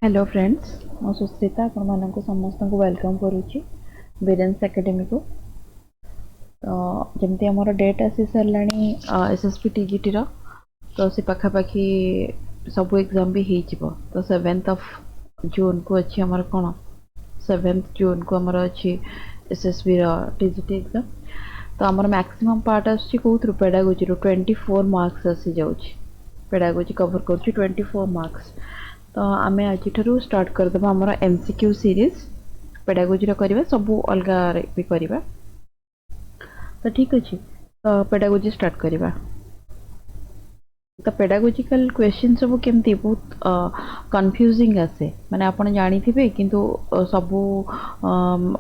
Hello friends मो सुश्रिता आपण मानक समस्त को वेलकम करुच्ची बिरेन्स एकेडमी को। तो जमती आमर डेट आसी सारा एसएसपी टीजीटी रो तो से पाखापाखि सब एग्जाम भी हो तो 7th ऑफ जून को अच्छी आमर कौन 7th जून को आमर अच्छी एसएसबी रो टीजीटी एग्जाम। तो आमर मैक्सिमम पार्ट आछि कोथ्रु पेडागोजी रो 24 मार्क्स आसी जाउछि। पेडागोजी कवर करछि 24 मार्क्स। तो आम आज स्टार्ट करदे आम एमसीक्यू सीरीज पेडागोजी करवा सबू अलग भी करवा। तो ठीक अच्छे तो पेडागोजी स्टार्ट करवा। तो पेडागोजिकल क्वेश्चन सब केमती बहुत कंफ्यूजिंग आसे माने आपन जानी थिबे किंतु सबू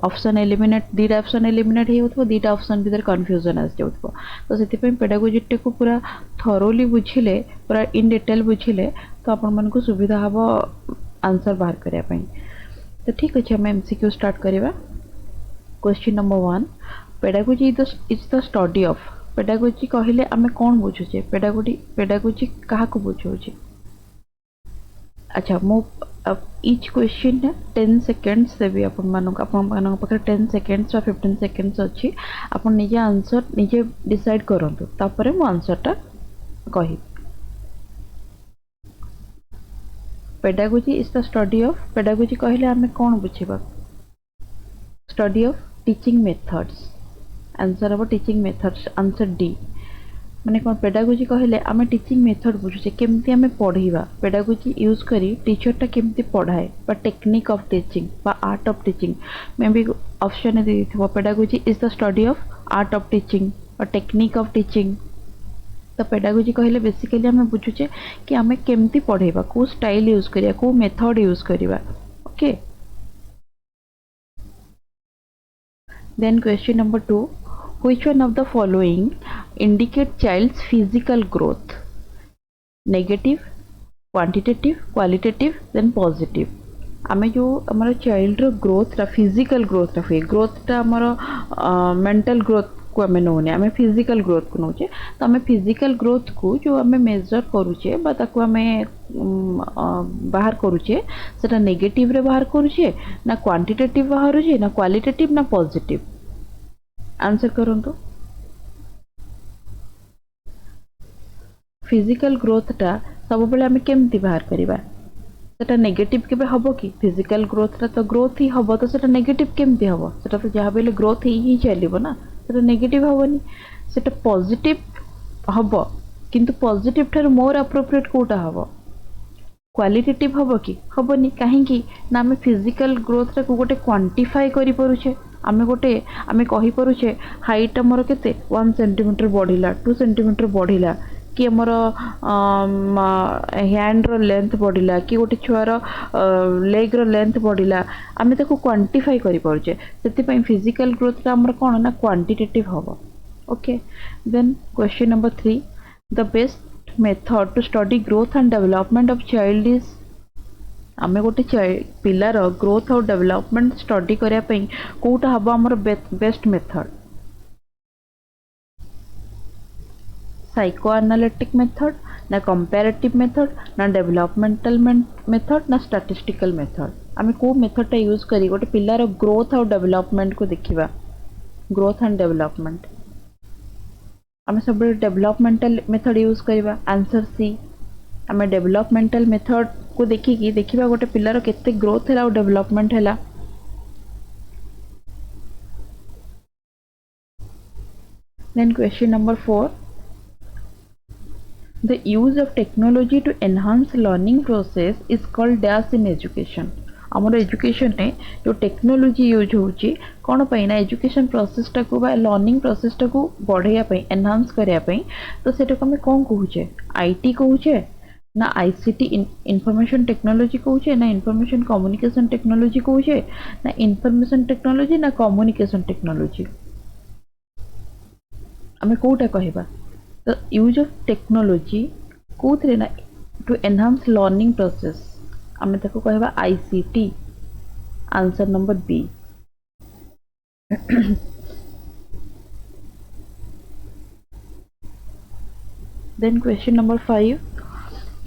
ऑप्शन एलिमिनेट दीटा ऑप्शन एलिमिनेट हो दीटा ऑप्शन भीतर कंफ्यूजन आस जाउथबो। तो सेति पे पेडागोजी को पूरा थरोली बुझिले पूरा इन डिटेल बुझिले तो आपण मन को सुविधा हबो आंसर बाहर करिया पई। तो ठीक अच्छे हम एमसीक्यू स्टार्ट करवा। Question number 1 pedagogy is the study of pedagogy कहले आमे कौन बुझुचे पेडागोजी कहा को बुझुचे। अच्छा मो ईच क्वेश्चन है 10 सेकेंड्स देबी अपन मानक पाखे 10 सेकेंड्स और 15 सेकेंड्स अच्छी अपन निजे आंसर निजे डिसाइड करंतु तापरे मो आंसरटा कहि। Pedagogy is the study of pedagogy कहले आमे कौन बुझेबा study of teaching methods. Answer हम टीचिंग मेथड्स आंसर डी। माने कौन पेडागोजी कहले आमे टीचिंग मेथड बुझुचे केमती आमे पढ़ाइबा पेडागोजी यूज करी टीचरटा केमती पढ़ाए बा टेक्निक ऑफ टीचिंग बा art of teaching may be option दे दिथबो pedagogy is the study of art of teaching और टेक्निक ऑफ टीचिंग। तो पेडागोजी कहले बेसिकली आमे बुझुचे कि आमे केमती पढ़ाइबा को स्टाइल यूज करिया को मेथड यूज करिबा। Okay then question number 2 which one of the following indicate child's physical growth negative quantitative qualitative then positive। आमे जो हमारा चाइल्ड रो ग्रोथ रा फिजिकल ग्रोथ रा हुए ग्रोथ टा हमारा मेंटल ग्रोथ को आमे नोने आमे फिजिकल ग्रोथ को नोचे। तो आमे फिजिकल ग्रोथ को जो आमे मेजर करूचे बा ताको आमे बाहर करूचे सेटा नेगेटिव रे बाहर करूचे ना क्वांटिटेटिव बाहर होचे ना क्वालिटेटिव ना पॉजिटिव। आंसर करंतु फिजिकल ग्रोथटा सब बेले आमे केमती बाहर करिबा सेटा नेगेटिव केबे हबो कि फिजिकल ग्रोथटा तो ग्रोथ ही हबो तो सेटा नेगेटिव केमती हबो सेटा तो जहा बेले ग्रोथ ही चलिबो ना सेटा नेगेटिव हबोनी सेटा पॉजिटिव हबो किंतु पॉजिटिव थार मोर एप्रोप्रिएट कोटा हबो क्वालिटेटिव हबो कि हबोनी काहे कि ना आमे फिजिकल ग्रोथ रा को गोटे क्वांटिफाई करि परुछे आमे कहि परुछे हाइट हमर केते 1 सेंटीमीटर बढ़िला 2 सेंटीमीटर बढ़िला कि हमर हैंड रो लेंथ बढ़िला कि गोटे छुआर लेग रो लेंथ बढ़िला आमे ताको क्वांटिफाई करि परुछे सेति पई फिजिकल ग्रोथ रा हमर कोन ना क्वांटिटेटिव हबो। Okay then question number 3 the best method to study growth and development of child is आमे गोटे पिलार ग्रोथ और डेवलपमेंट स्टडी करिया पई कोटा हबो हमर best method psychoanalytic method ना कंपैरेटिव मेथड ना डेवलपमेंटल मेथड ना स्टैटिस्टिकल मेथड। आमे को मेथड टा यूज करी गोटे पिलार ग्रोथ और डेवलपमेंट को देखिबा ग्रोथ एंड डेवलपमेंट आमे सब डेवलपमेंटल मेथड यूज करिबा आंसर सी। आमे डेवलपमेंटल मेथड को देखिकी देखिबा गोटे पिलार केते ग्रोथ हैला और डेवलपमेंट हैला। Then question number 4 the use of technology to enhance learning process is called dash in education। आमर एजुकेशन ने जो टेक्नोलोजी यूज होची कोन पई ना एजुकेशन प्रोसेस टा को बा लर्निंग प्रोसेस टा को बढ़ाया पई एनहांस करया पई तो सेटा को हम कोन कहूचे आईटी कहूचे ना आईसीटी इंफॉर्मेशन टेक्नोलॉजी कहूचे ना इंफॉर्मेशन कम्युनिकेशन टेक्नोलॉजी कहूचे ना इंफॉर्मेशन टेक्नोलॉजी ना कम्युनिकेशन टेक्नोलॉजी आमे कोटा कहबा। तो यूज ऑफ टेक्नोलॉजी कोथरे ना टू एनहांस लर्निंग प्रोसेस आमे ताको कहबा ICT answer number B. Then question number 5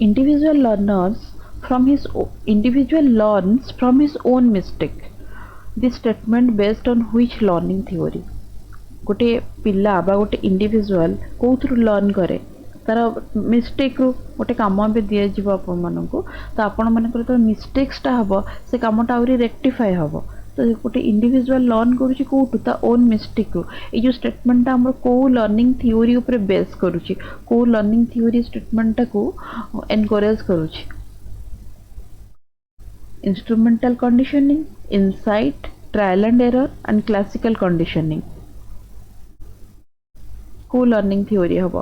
individual learners from his individual learns from his own mistake. This statement based on which learning theory? गोटे पिला बा गोटे individual कौथु learn करे तार मिस्टेक रु गोटे कम भी दि जाव आपण मानक तो आपण मानकर तो मिस्टेक्सटा हम से कमटा आहरी रेक्टिफाए हम तो गोटे इंडिविजुअल लर्न करुच्ची कौटू ता ओन मिस्टेक रु ये जो स्टेटमेंटा आम कौ लर्निंग थ्योरी उपर बेस करुच्ची कौ लर्निंग थ्योरी स्टेटमेंटा को एनकरेज करुच्ची instrumental conditioning insight trial and error and classical conditioning को लर्निंग थ्योरी हम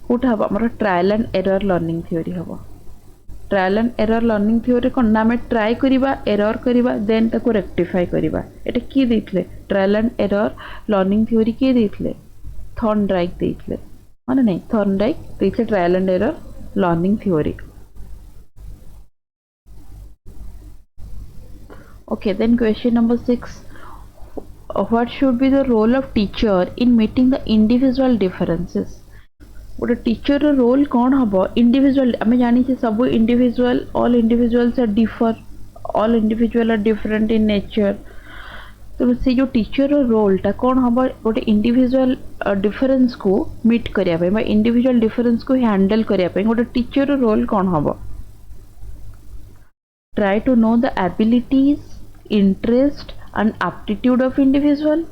कौटा हम आम trial and error learning theory हम trial and error learning theory कौन ना आम ट्राए करवा एरर करवा देन ताको रेक्टिफाई करवा एटा किए देथिले trial and error learning theory किए देथिले थॉर्नडाइक देथिले माने नहीं थॉर्नडाइक देथिले trial and error learning theory okay then question number 6 what should be the role of teacher in meeting the individual differences गोटे टीचर रोल कौन हम इंडिविजुअल आम जानी सब individual all individuals are differ all individual are different in nature तो से जो teacher रोलटा कौन हम गोटे इंडिविजुअल डिफरेंस को मीट करने इंडिविजुअल डिफरेंस को हैंडल करने गोटे टीचर रोल कौन हम try to know the abilities, interest and aptitude of individual,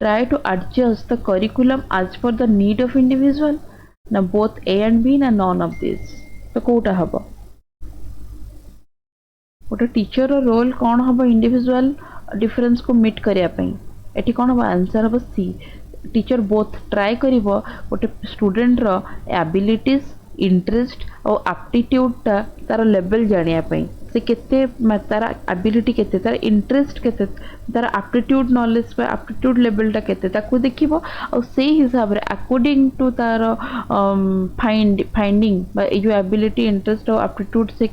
try to adjust the curriculum as per the need of individual, na both A and B na none of these. तो कोटा हबो गोटे teacher role कौन हम individual difference को meet करने eighty कौन हम answer हम सी टीचर बोथ ट्राए करिवो गोटे स्टूडेंट रो एबिलिटीज इंटरेस्ट और एप्टीट्यूडटा तार लेवल जानिया पई से केते तार एबिलिटी केते तार इंटरेस्ट केते तार एप्टीट्यूड नॉलेज पे एप्टीट्यूड लेवलटा केते ताको देखिबो और से हिसाब रे अकॉर्डिंग टू तार फाइंडिंग जो एबिलिटी इंटरेस्ट और एप्टीट्यूड से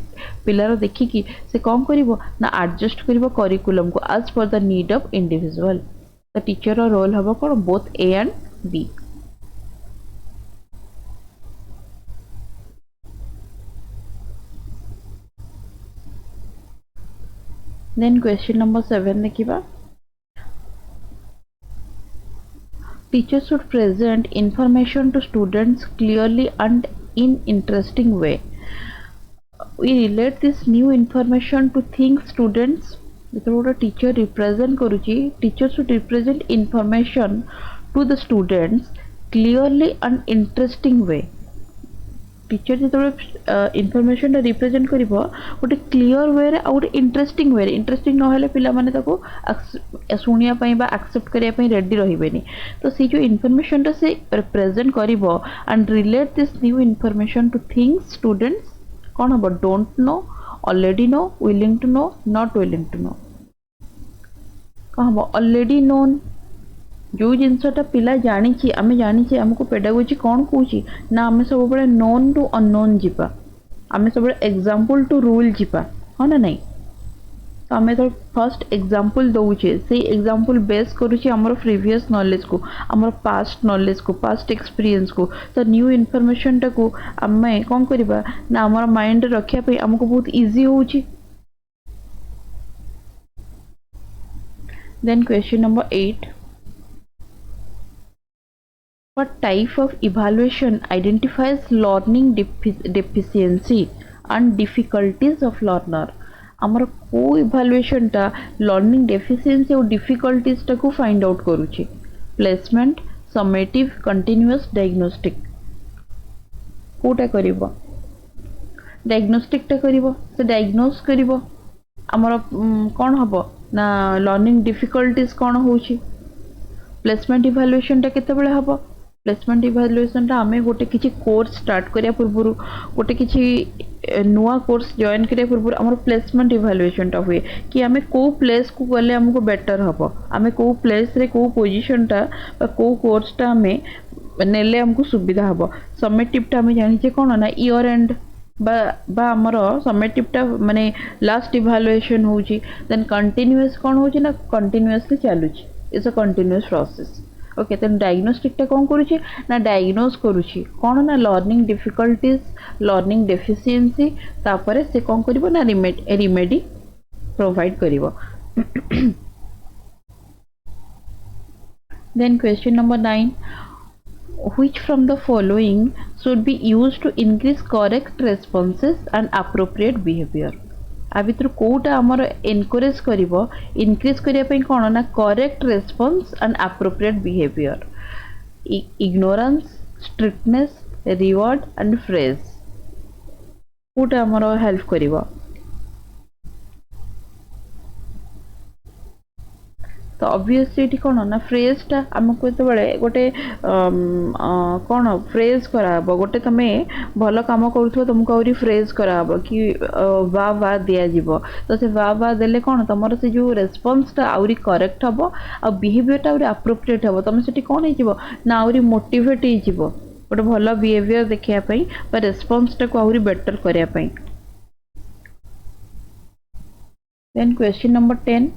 पिलार देखिकी से कौन करिवो ना एडजस्ट करिवो करिकुलम को as per the need of individual the teacher role हबो कोन both A and B Then question number 7 देखिबा teachers should present information to students clearly and in interesting way. We relate this new information to things students जेतबे teacher represent करूची teacher should represent information to the students clearly and interesting way. Teacher जो information represent कर गोटे clear वे रे गोटे interesting way interesting ना पिला माने ताको शुनिया एक्सेप्ट करने रेडी रही तो सी जो इनफॉरमेशन से रिप्रेजेंट कर and relate this new information to things students कौन हम don't know already know willing to know not willing to know कौन हम ऑलरेडी नोन जो जिनसटा पिला जानी आम जानी आमको पेडागोजी कौन कौची ना आम सब नोन टू अननोन जीपा आम सब एग्जांपल टू रूल जीपा हाँ ना नहीं तो आम तो फर्स्ट एग्जांपल दौचे से एग्जांपल बेस करुच्ची आमर प्रीवियस नॉलेज को आमर पास्ट नॉलेज को पास्ट एक्सपीरियंस को तो न्यू इनफॉरमेशन टाको आम कौन करबा ना आमर माइंड रखिया आमको बहुत इजी होची then question number 8 What type of evaluation identifies learning deficiency and difficulties of learner? आमर को इवैल्यूएशन टा लर्निंग डेफिशिएंसी और डिफिकल्टीज टा को फाइंड आउट करूची प्लेसमेंट समेटिव कंटीन्यूअस डायग्नोस्टिक कोटा करिवो डायग्नोस्टिक टा करिवो से डायग्नोस करिवो आमर कोन हबो ना लर्निंग डिफिकल्टीज कोन होची प्लेसमेंट इवैल्यूएशन टा केते बेले हबो प्लेसमेंट इवैल्यूएशन टा आमे गोटे किछि कोर्स स्टार्ट करिया पूर्व गोटे किछि नुआ कोर्स जॉइन करिया पूर्व हमर प्लेसमेंट इवैल्यूएशन टा हुए कि आमे को प्लेस को गले हमको बेटर हबो आमे को प्लेस रे को पोजीशन टा को कोर्स टा आमे नेले हमको सुविधा हबो समेटिव टा आमे जानि जे कोन ना ईयर एंड बा हमर समेटिव टा माने लास्ट इवैल्यूएशन होची देन कंटीन्यूअस कोन होची ना कंटीन्यूअसली चालुची it's a continuous process okay तो डायग्नोस्टिक कौन करुच्ची ना डायग्नोज करुच्ची कौन ना लर्निंग डिफिकल्टीज लर्निंग डेफिशिएंसी तापर से कौन करिवो ना रिमेडी प्रोवाइड करिवो then question number 9 which from the following should be used to increase correct responses and appropriate behavior आ भितर कोटा आमर एनकरेज करिवो इंक्रीज करिया पई कोन ना correct response and appropriate behaviour ignorance strictness reward and praise कोटा आमर help करिवो तो ऑब्वियसली ये कौन ना फ्रेजटा आमको जो गोटे कौन फ्रेज कराब गोटे तुम्हें भल कम कर तुमको आहरी फ्रेज कराब कि वाह वाह दिज्व तो से वाह वाह देले कौन तुम से जो रेस्पॉन्सटा आहरी करेक्ट हम आ बिहेवियरटा आहरी अप्रोप्रिएट हम तुम से कौन हो ना आहरी मोटिवेट हो गोटे भल बिहेवियर देखापी रेस्पॉन्सटा को आहरी बेटर करने then question number 10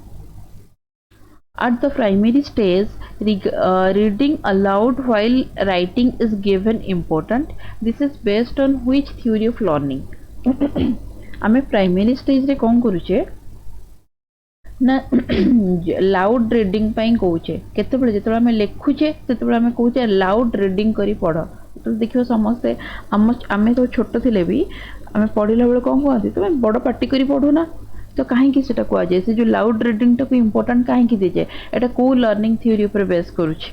At the primary stage, reading aloud while writing is given important. This is based on which theory of learning? आमे प्राइमरी स्टेज रे कौन करूचे ना लाउड रीडिंग पाई कहूचे केतेबेले जेतेबेले आमे लेखुचे तेतेबेले आमे कहूचे लाउड रीडिंग करी पढ़ तो देखियो समस्ते आमे तो छोट थिले भी आमे पढ़िला बेले कौन कहती तुम बड़ पार्टी करी पढ़ू ना तो कहीं सेटा कह जाए से जो लाउड रीडिंग टाक इम्पोर्टेंट कहीं दी जाए एटा को लर्निंग थ्योरी ऊपर बेस करूची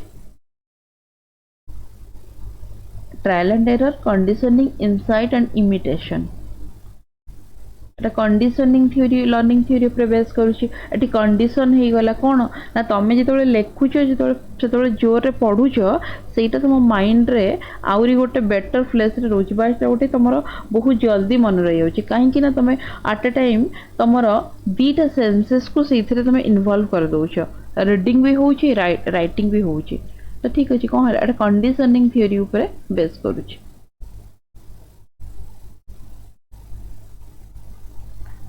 trial and error conditioning insight and imitation Etah conditioning theory learning theory ऊपर बेस करूची एटी कंडीशन हे गला कोन ना तमे जेतोले लेखुचो जेतोले जोर रे पढुचो सेटा तुम माइंड रे आउरी गोटे बेटर फ्लेस रे रोज बाटा गोटे तमरो बहुत जल्दी मन रही होची काहे कि ना तमे एट अ टाइम तमरो दीटा सेंसेस को सेथरे तमे इन्वॉल्व कर दोछो रीडिंग भी होची राइटिंग भी होची तो ठीक अछि कोन एटा कंडीशनिंग थ्योरी ऊपर बेस करूची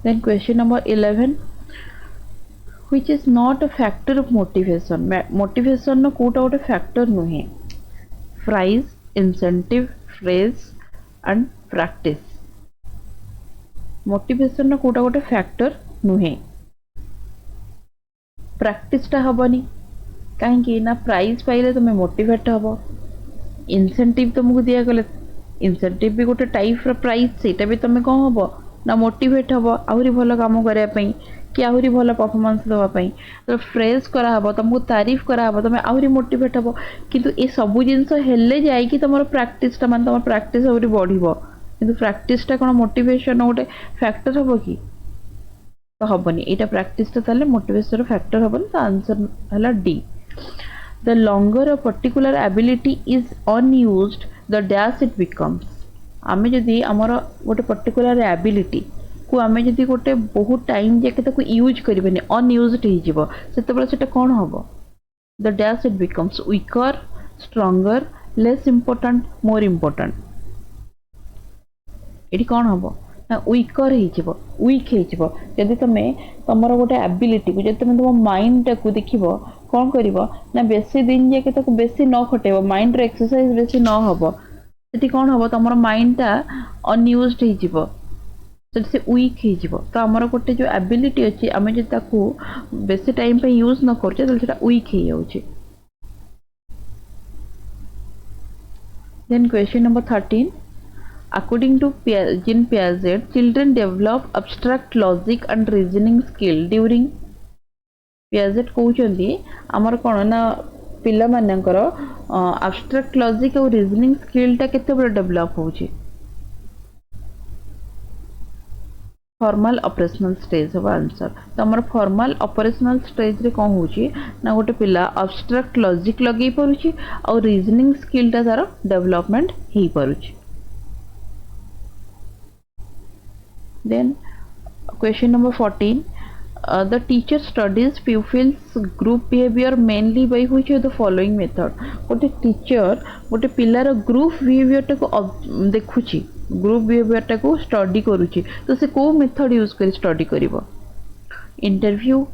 Then question number 11 which is not a factor of motivation motivation no कोटा गोटे factor नुहे prize incentive phrase and practice motivation no कोटा गोटे factor नुहे practice टा हबनी कहीं ना प्राइज पाइले तुम मोटिवेट हब इंसेंटिव तुमको दिया गले इंसेंटिव भी गोटे टाइप प्राइज सेटा भी तुम कौन हम ना मोटिवेट हम आहरी भल कम करने कि आहरी भल परफॉर्मेंस देवाई तो फ्रेज कराब तुमको तारीफ कराब तुम आहरी मोटिवेट हम किंतु ये सबू जिनस हेले जाइए तुम प्राक्टिसटा मान तुम प्राक्टिस आहरी बढ़ो कि प्राक्टिसटा कौन मोटिवेशन गोटे फैक्टर हम कि तो हेनी यहाँ प्राक्टिसटा मोटिवेशन फैक्टर हेनी तो आंसर है D the longer a particular ability is unused the dash it becomes आमे जदि आमर गोटे पर्टिकुलर एबिलिटी को आमे जदि गोटे बहुत टाइम जाके ताको यूज करिबेनी अनयूज्ड हो जिवो सेतेबेले सेटा कोन हबो the dash it becomes weaker stronger less important more important एटी कोन हबो ना वीकर हो जिवो वीक हो जिवो जदि तमे तमरो गोटे एबिलिटी को जदि तमे तुम माइंड को देखिबो कोन करिवो ना बेसी दिन जाके ताको बेसी न खटेबो माइंड रे एक्सरसाइज बेसी न हबो सेठी कौन हम तुम माइंडटा अनयूज्ड हो से वीक हो तो आमर गोटे जो एबिलिटी अच्छी आम जो बेसी टाइम पे यूज न कर वीक हो जाऊँगी then question number 13 according to Jean Piaget children develop abstract logic and reasoning skill during Piaget कहते आमर कौन ना पिला मानकर अब्स्ट्रैक्ट लॉजिक और रीजनिंग स्किलटा केतेबेले डेवलप होची फॉर्मल ऑपरेशनल स्टेज हम आंसर तो आमर फॉर्मल ऑपरेशनल स्टेज रे कौन होची ना गोटे पिला अब्स्ट्रैक्ट लॉजिक लगे परुची और रीजनिंग स्किलटा तार डेवलपमेंट हो परुची then question number 14 the teacher studies pupils group behavior mainly by which of the following method गोटे टीचर गोटे पिलार ग्रुप बिहेवियर टाको देखुची ग्रुप बिहेवियर टाको स्टडी करुची तो से को मेथड यूज कर स्टडी करिवो interview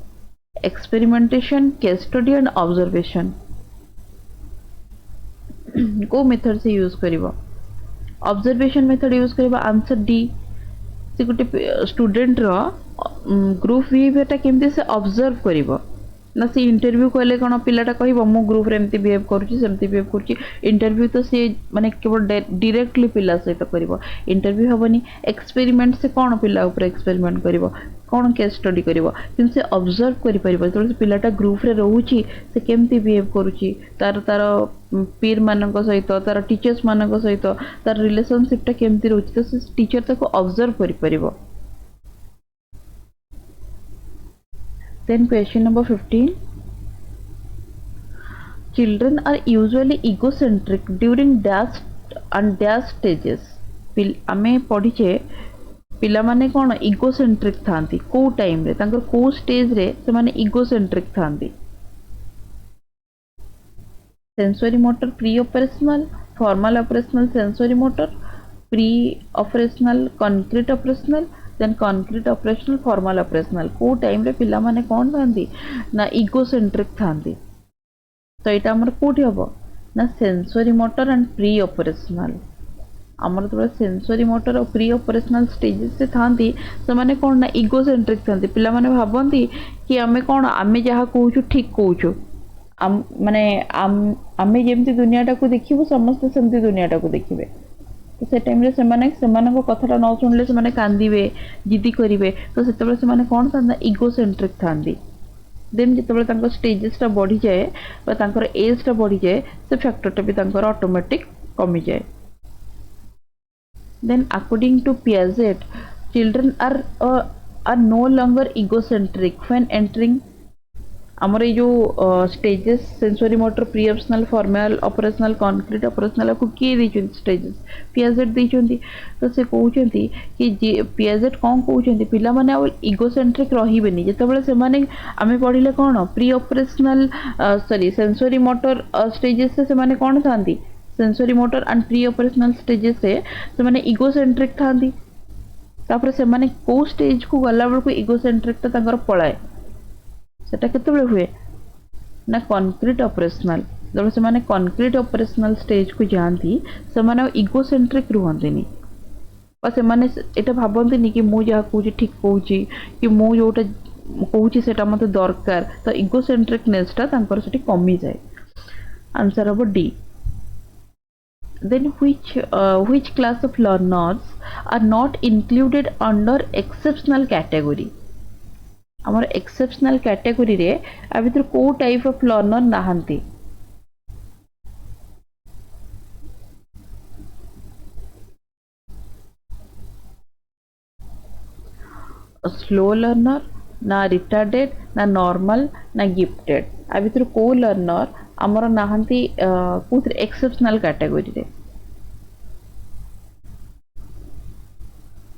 experimentation case study and observation को मेथड से यूज करिवो ऑब्जर्वेशन मेथड यूज करिवो आंसर डी से गोटे स्टूडेंट रो ग्रुप बिहेवियर टा केमती से ऑब्जर्व करिवो ना से इंटरव्यू कहले कौन पिलाटा कहब मो ग्रुप रे एमती बिहेव करुच्ची सेमती बिहेव करुच्ची इंटरव्यू तो सी माने केवल डायरेक्टली पिला सहित करिवो इंटरव्यू हबनी एक्सपेरिमेंट से कौन पिला ऊपर एक्सपेरिमेंट करिवो कौन केस स्टडी करिवो किंतु से ऑब्जर्व करि परिबो तो पिलाटा ग्रुप रे रहउची से केमती बिहेव करुच्ची तार तार पीर मानक सहित तार टीचर्स मानक सहित तार रिलेशनशिप टा केमती रहउची तो से टीचर ताको ऑब्जर्व करि परिबो Then question number 15. Children are usually egocentric during dash and dash stages. आमे पढ़ीचे पिला माने कौन इगोसेंट्रिक थांती को टाइम रे तांकर को स्टेज रे से माने इगोसेंट्रिक थांती sensory motor pre operational formal operational sensory motor pre operational concrete operational then concrete operational formal operational को टाइम रे पिला माने कोन थांती ना इगोसेंट्रिक थांती तो एटा हमर कोठी हबो ना sensory motor and pre operational हमर तो सेंसरी मोटर और प्री ऑपरेशनल स्टेजेस से थांती से माने कोन ना इगोसेंट्रिक थांती पिला माने भाबंती कि आमे कोन आमे जहा कहूछु ठीक कहूछु माने आमे जेमती दुनियाटा को देखिबो समस्त सेमती दुनियाटा को देखिबे तो से टाइम रे से कथाटा न सुनले से कांदिबे जिद्दी करिवे तो सेतबे से कोन था इगोसेंट्रिक थांदी देन जितबे तांको स्टेजेस बढ़ी जाए बा तांकर एज टा बढ़ी जाए से फैक्टरटा भी तांकर ऑटोमेटिक कमी जाए then according to Piaget children are no longer egocentric when entering आमर जो stages sensory motor pre operational formal operational concrete operational को किए दी स्टेजेस पियाजेट दी तो से कहते कि पियाजेट कौन कहते पिला माने इगोसेंट्रिक रहिबेनी जेतेबेले से माने आमे पढ़िले कौन pre operational sorry sensory motor stages से माने कौन थांती sensory motor and pre operational stages से माने इगोसेंट्रिक थांती तापर से माने को स्टेज को गला बेल को इगोसेंट्रिक ता तांकर पळाए सेटा केतेबेले हुए ना कंक्रीट ऑपरेशनल जब से माने कंक्रीट ऑपरेशनल स्टेज को जानती से माने इगोसेंट्रिक रुहंतिनी और से माने एटा भाबंतिनी कि मु जहा कहूची ठीक कहूची कि मु जोटा कहूची सेटा मते दरकार तो इगोसेंट्रिकनेस ता तांकर सेठी कमी जाए आंसर अब D then which class of learners are not included under exceptional category आमर एक्सेप्शनल कैटेगरी रे आ भीतर को टाइप ऑफ लर्नर नाहंती स्लो लर्नर ना रिटार्डेड ना नॉर्मल ना गिफ्टेड आ भीतर को लर्नर आमर नाहंती कोथि एक्सेप्शनल कैटेगरी रे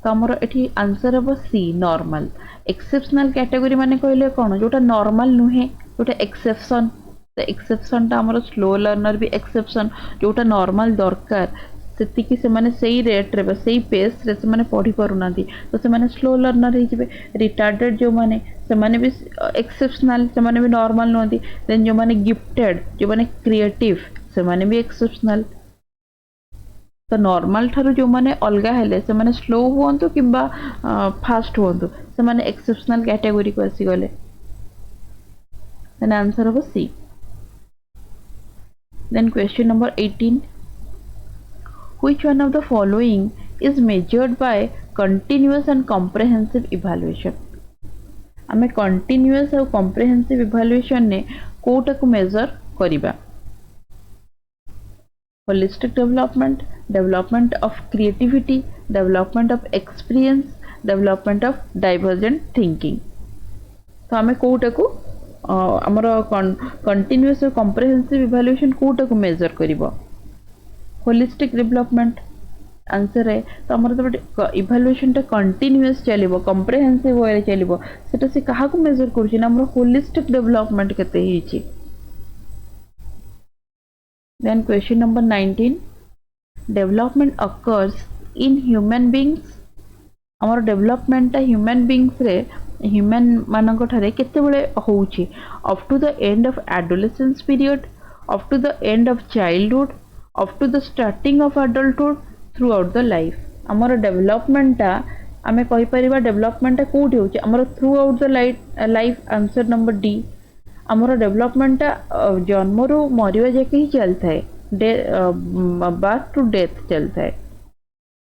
तो आमर एठी आंसर हम सी नॉर्मल एक्सेप्शनल कैटेगरी माने कहले कोन जोटा नॉर्मल नुहे जोटा एक्सेप्शन तो एक्सेप्शन ता आमर स्लो लर्नर भी एक्सेप्शन जोटा नॉर्मल दरकार सेति कि से माने सही रेट रे सही पेस रे से माने पढ़ी करू नांती तो से माने स्लो लर्नर हे जिवे रिटार्डेड जो माने से माने भी एक्सेप्शनल से माने भी नॉर्मल नोंती देन जो माने गिफ्टेड जो माने क्रिएटिव से माने भी एक्सेप्शनल तो नॉर्मल ठारू जो माने अलगा हेले से माने स्लो होंतु किबा फास्ट होंतु से माने एक्सेप्शनल कैटेगरी को आसी गले देन आंसर हो C then question number 18 which one of the following is measured by continuous and comprehensive evaluation आमे continuous और comprehensive evaluation ने कोटा को मेजर करिबा holistic development, development of creativity, development of experience, development of divergent thinking. तो आमे कोटा को हमर continuous और कॉम्प्रिहेंसिव इवैल्यूएशन कोटा को मेजर करिवो होलिस्टिक डेवलपमेंट आंसर है तो हमर तो इवैल्यूएशन टा कंटीन्यूअस चलिबो कॉम्प्रिहेंसिव वे चलिबो सेटा से कहा को मेजर करछि ना हमर होलिस्टिक डेवलपमेंट केते हिची Then question number 19 development occurs in human beings आमर डेवलपमेंट टा ह्यूमन बीइंग्स रे ह्यूमन मानक ठारे केते बेले होउची up to the end of adolescence period up to the end of childhood up to the starting of adulthood throughout the life आमर डेवलपमेंटा आम कहीपर डेवलपमेंटा कौटी हो throughout the life answer number D आमर डेवलपमेंटा जन्म रू मरिया जाके ही चलता है बर्थ टू डेथ चलता है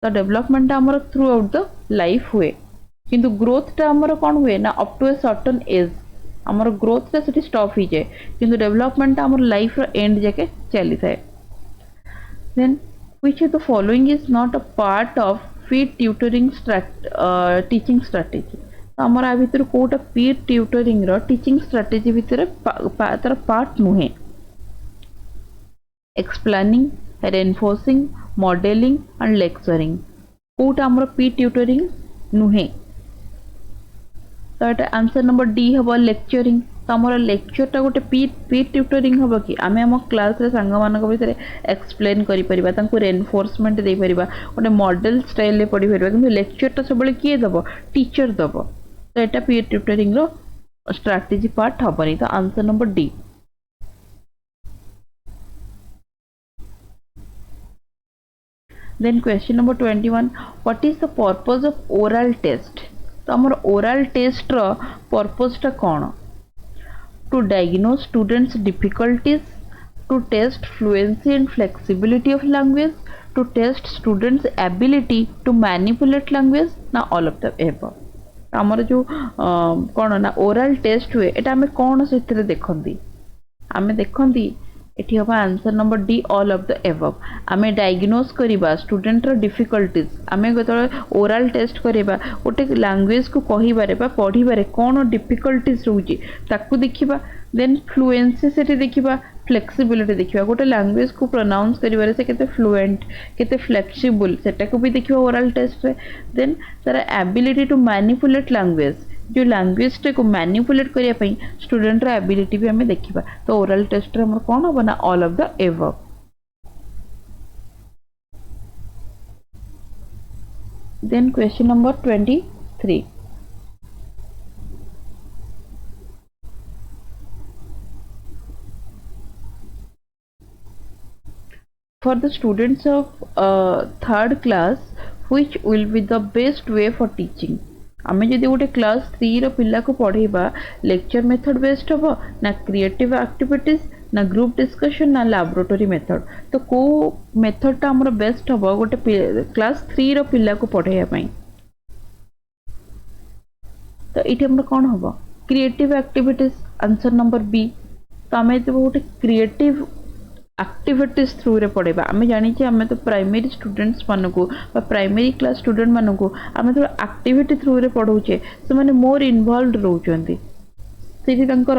तो डेवलपमेंटा आमर थ्रू आउट द लाइफ हुए किंतु ग्रोथटा आमर कौन हुए ना up to a certain age आमर ग्रोथटा से स्टॉप हो जाए किंतु डेवलपमेंटा आमर लाइफ रो एंड जाके चली थाए then which of the following is not a part of peer tutoring teaching strategy तो आमर आ भितर कोटा peer tutoring रो teaching strategy भितर तार पार्ट नुहे explaining reinforcing modeling and lecturing Kota आमर peer tutoring नुहे तो एटा आंसर नंबर डी हबो लेक्चरिंग तो आमर लेक्चरटा गोटे पीर ट्यूटरिंग हम कि आम आम क्लास रे सांग मानक भितर एक्सप्लेन करि परिबा तांको रेनफोर्समेंट दे परिबा गोटे मॉडल स्टाइल रे पढ़ी परिबा किंतु लेक्चरटा सब बेले किए दबो टीचर दबो तो एटा पीर ट्यूटरिंग रो स्ट्रेटजी पार्ट हबनी तो answer number D then question number 21 what is the purpose of oral test तो आमर ओरल टेस्ट रो पर्पस टा कोन to diagnose students difficulties to test fluency and flexibility of language to test students ability to manipulate language ना all of the above आमर जो कौन ना oral test हुए एटा हमें कौन से देखती आम देखती एटी हम answer number D all of the above आम डायग्नोज करवा स्टूडेंट रो डिफिकल्टीज आम जो ओरल टेस्ट करवा गोटे लैंग्वेज को कहिबारे बा पढ़िबारे कौन डिफिकल्टीज रोची ताकू देखिबा देन फ्लुएंसी से देखिबा फ्लेक्सिबिलिटी देखिबा गोटे लैंग्वेज को प्रोनाउंस करिबारे से केते फ्लुएंट केते फ्लेक्सिबल सेटा को भी देखिबा ओरल टेस्ट रे देन तार एबिलिटी टू मैनिपुलेट लैंग्वेज जो लैंग्वेज को मैनिपुलेट करिया पई स्टूडेंट रो एबिलिटी भी हमें देखिबा तो ओरल टेस्ट रे हमर कोन हो ना all of the above then question number 23 for the students of third class which will be the best way for teaching आमे जदि गोटे क्लास 3 रो पिला को पढ़ेबा लेक्चर मेथड बेस्ट हबो ना क्रिएटिव एक्टिविटीज ना ग्रुप डिस्कशन ना लैबोरेटरी मेथड तो को मेथड टा हमर बेस्ट हबो गोटे क्लास 3 रो पिला को पढ़ेया पई तो इथे हमर कोन हबो creative activities answer number B तो आमे तो गोटे क्रिएटिव एक्टिविटीज थ्रू रे पढ़ेबा आमे जानि जे आमे तो प्राइमरी स्टूडेंट्स मानको बा प्राइमरी क्लास स्टूडेंट मानको आमे तो एक्टिविटी थ्रू रे पढ़ौचे से माने मोर इन्वॉल्वड रहउचंती सेठी तंकर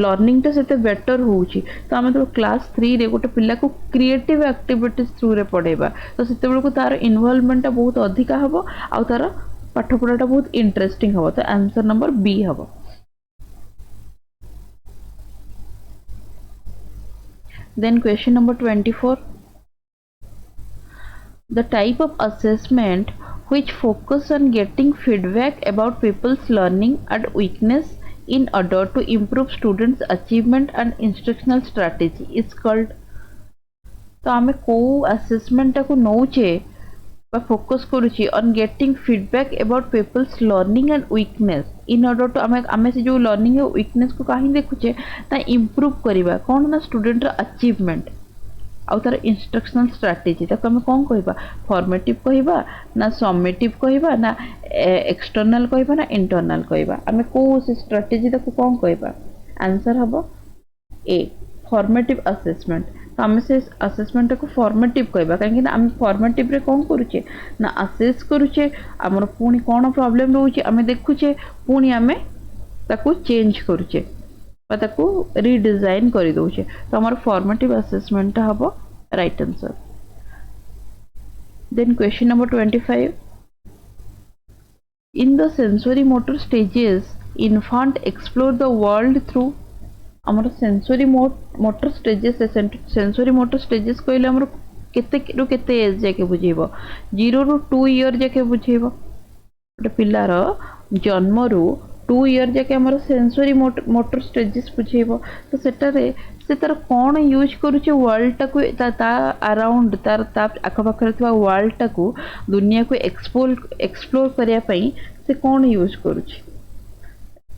लर्निंग टा सेते बेटर होउची तो आमे तो क्लास 3 रे गोटे पिल्ला को क्रिएटिव एक्टिविटीज थ्रू रे पढ़ेबा तो सेते बेल को तार इन्वॉल्वमेंट टा बहुत अधिका हबो आ तार पाठ पढ़ाटा बहुत इंटरेस्टिंग हबो तो आंसर नंबर बी हबो Then question number 24. The type of assessment which focus on getting feedback about people's learning and weakness in order to improve students' achievement and instructional strategy is called. तो आमे को assessment को नौचे focus करुची on getting feedback about people's learning and weakness in order to आमे से जो learning है वीकनेस को कहीं देखुचे ता इंप्रूव करबा कोन ना स्टूडेंट रो अचीवमेंट आउ तार इंस्ट्रक्शनल स्ट्रेटजी ताको हम कोन कहबा फॉर्मेटिव कहबा ना समेटिव कहबा ना एक्सटर्नल कहबा ना इंटरनल कहबा हमें को से स्ट्रेटजी ताको कोन कहबा आंसर हबो ए फॉर्मेटिव असेसमेंट तो आम से असेसमेंट को फॉर्मेटिव कहबा कहीं आम फॉर्मेटिव रे कौन करुचे ना असेस करुचे आमर पुणी कौन प्रॉब्लम रोचे आम देखुचे पुणी आम ताको चेंज करुचे बा ताको रीडिजाइन कर दउचे तो आमर फॉर्मेटिव असेसमेंट हबो right answer then question number 25 in the sensory motor stages infant explore the world through आमर sensory motor stages sensory motor stages कहले आमर केते रु केते एज जाके बुझेबो 0 रु 2 ईयर जाके बुझेबो गोटे पिल्लार जन्म रु 2 इयर जाके आमर सेंसरी मोटर स्टेजेस बुझेब तो सेटारे से तार कौन यूज करुचे वर्ल्ड टाको ता अराउंड तार ता आखपाखरे थिबा वर्ल्ड टाको दुनिया को एक्सप्लोर करिया पई से कौन यूज करुचे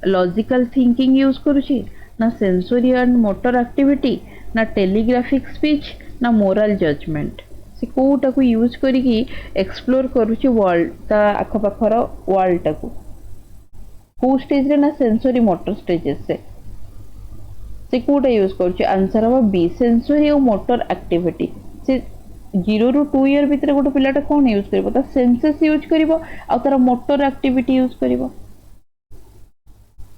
लॉजिकल थिंकिंग यूज करुचे ना सेंसरी एंड मोटर एक्टिविटी ना टेलीग्राफिक स्पीच ना मोरल जजमेंट से कोटा को यूज करिकी एक्सप्लोर करुचे वर्ल्ड ता आखपाखर वर्ल्ड टाको को स्टेज रे ना सेंसरी मोटर स्टेजेस से कोटा यूज करुचे आंसर हम बी सेंसरी और मोटर एक्टिविटी से 0 ରୁ 2 इयर भितर गोटे पिलाटा कौन यूज करिवो ता सेंसेस यूज करिवो आ तार मोटर एक्टिविटी यूज करिवो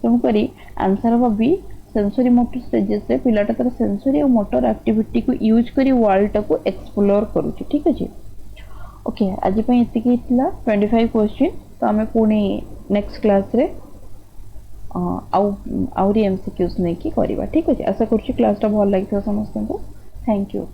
तेणु करी आंसर हम बी सेंसरी मोटर स्टेजेस से पिलाटा तार सेंसरी और मोटर एक्टिविटी को यूज करी वर्ल्ड को एक्सप्लोर करूची ठीक अछि ओके आज पई एतिकी हितला 25 क्वेश्चन तो हमें पुणी नेक्स्ट क्लास रे आउरी एमसीक्यूज नहीं कि करवा ठीक अच्छे आशा करुँच क्लासटा भल लगी समस्त को थैंक यू।